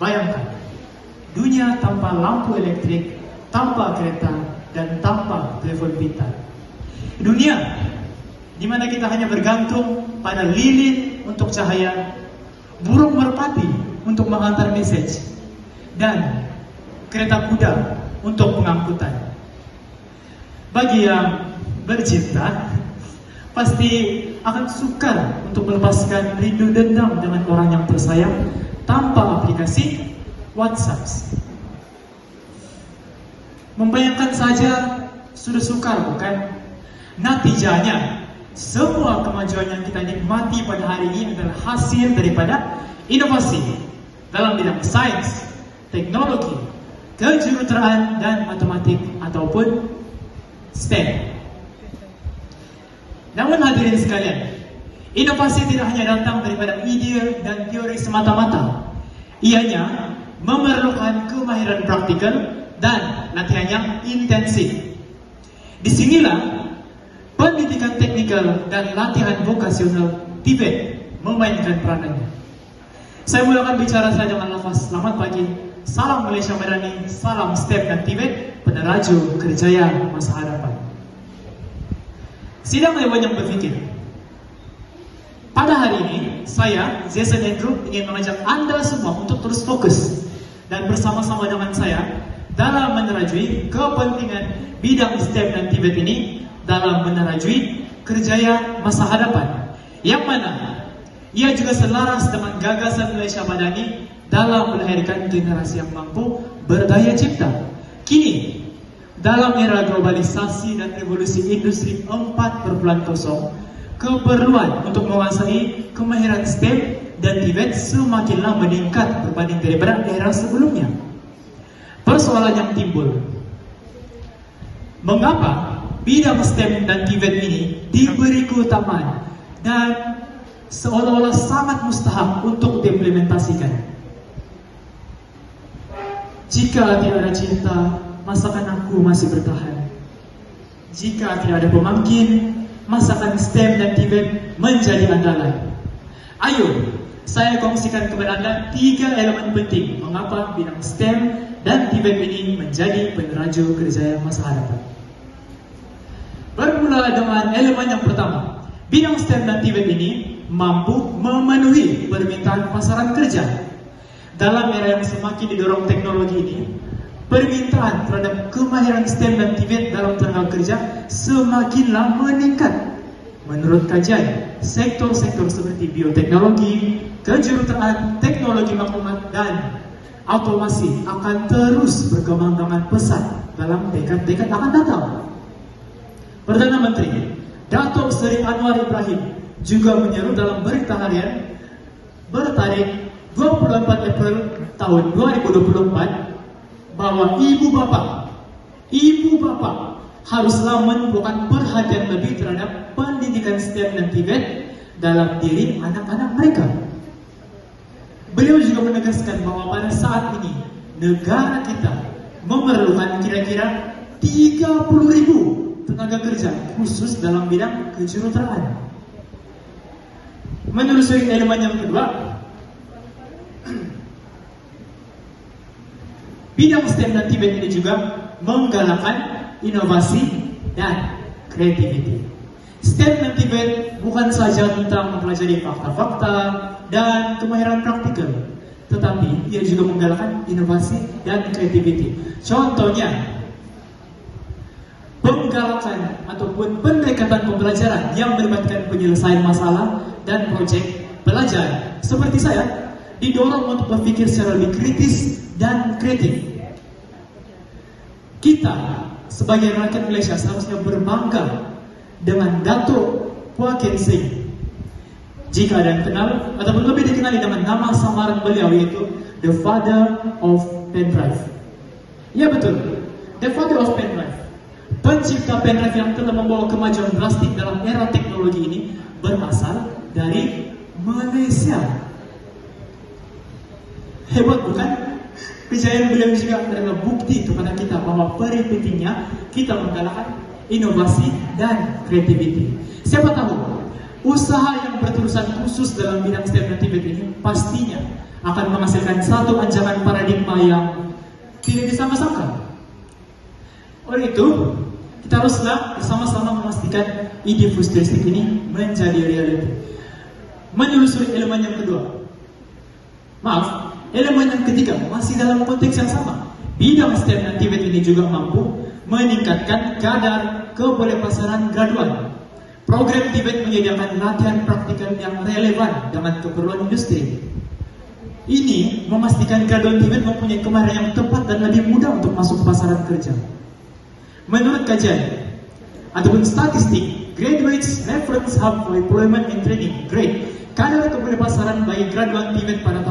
Bayangkan, dunia tanpa lampu elektrik, tanpa kereta, dan tanpa telepon pintar. Dunia di mana kita hanya bergantung pada lilin untuk cahaya, burung merpati untuk mengantar message, dan kereta kuda untuk pengangkutan. Bagi yang bercinta, pasti akan sukar untuk melepaskan rindu dendam dengan orang yang tersayang tanpa aplikasi WhatsApp. Membayangkan saja sudah sukar, bukan? Natijanya, semua kemajuan yang kita nikmati pada hari ini adalah hasil daripada inovasi dalam bidang sains, teknologi, kejuruteraan, dan matematik ataupun STEM. Namun hadirin sekalian, inovasi tidak hanya datang daripada ide dan teori semata-mata. Ianya memerlukan kemahiran praktikal dan latihan yang intensif. Disinilah pendidikan teknikal dan latihan vokasional TVET memainkan peranannya. Saya mulakan bicara saya dengan lafaz selamat pagi, salam Malaysia Madani, salam STEM dan TVET, peneraju kerjaya masa hadapan. Sidang Dewan yang berfikir. Pada hari ini, saya, Jason Andrew, ingin mengajak Anda semua untuk terus fokus dan bersama-sama dengan saya dalam menerajui kepentingan bidang STEM dan TVET ini dalam menerajui kerjaya masa hadapan, yang mana ia juga selaras dengan gagasan Malaysia Madani dalam melahirkan generasi yang mampu berdaya cipta. Kini, dalam era globalisasi dan revolusi industri 4.0, keperluan untuk menguasai kemahiran STEM dan TVET semakinlah meningkat berbanding daripada era sebelumnya. Persoalan yang timbul, mengapa bidang STEM dan TVET ini diberi keutamaan dan seolah-olah sangat mustahak untuk diimplementasikan? Jika tidak ada cinta, masakan aku masih bertahan. Jika tidak ada pemangkin, masakan STEM dan TVET menjadi andalan. Ayo, saya kongsikan kepada Anda 3 elemen penting mengapa bidang STEM dan TVET ini menjadi peneraju kerjaya masa hadapan. Bermula dengan elemen yang pertama, bidang STEM dan TVET ini mampu memenuhi permintaan pasaran kerja. Dalam era yang semakin didorong teknologi ini, permintaan terhadap kemahiran STEM dan TVET dalam tenaga kerja semakinlah meningkat. Menurut kajian, sektor-sektor seperti bioteknologi, kejuruteraan, teknologi maklumat, dan automasi akan terus berkembang dengan pesat dalam dekad-dekad akan datang. Perdana Menteri Datuk Seri Anwar Ibrahim juga menyeru dalam berita harian bertarikh 24 April tahun 2024 bahwa ibu bapa haruslah menumpukan perhatian lebih terhadap pendidikan STEM dan TVET dalam diri anak-anak mereka. Beliau juga menegaskan bahwa pada saat ini negara kita memerlukan kira-kira 30.000 tenaga kerja khusus dalam bidang kejuruteraan. Menelusuri elemen yang kedua, bidang STEM dan TVET ini juga menggalakkan inovasi dan kreativiti. STEM dan TVET bukan saja tentang mempelajari fakta-fakta dan kemahiran praktikal, tetapi ia juga menggalakkan inovasi dan kreativiti. Contohnya, penggalakan ataupun pendekatan pembelajaran yang melibatkan penyelesaian masalah dan proyek belajar. Seperti saya, didorong untuk berpikir secara lebih kritis dan kreatif. Kita sebagai rakyat Malaysia seharusnya berbangga dengan Datuk Phua Ken Sing. Jika ada yang kenal ataupun lebih dikenali dengan nama samaran beliau, yaitu The Father of Pendrive. Ya betul, The Father of Pendrive. Pencipta pendrive yang telah membawa kemajuan drastik dalam era teknologi ini berasal dari Malaysia. Hebat bukan? Kejayaan beliau juga adalah bukti kepada kita bahwa pentingnya kita menggalakkan inovasi dan kreativiti. Siapa tahu usaha yang berterusan khusus dalam bidang STEM dan TVET ini pastinya akan menghasilkan satu ancaman paradigma yang tidak disangka-sangka. Oleh itu, kita haruslah bersama-sama memastikan ide futuristik ini menjadi realiti. Menelusuri elemen yang kedua. Elemen yang ketiga masih dalam konteks yang sama. Bidang STEM dan TVET ini juga mampu meningkatkan kadar kebolehpasaran graduan. Program TVET menyediakan latihan praktikal yang relevan dengan keperluan industri. Ini memastikan graduan TVET mempunyai kemahiran yang tepat dan lebih mudah untuk masuk ke pasaran kerja. Menurut kajian ataupun statistik Graduates Reference Hub for Employment and Training (GRET), kadar kebolehpasaran bagi graduan TVET pada tahun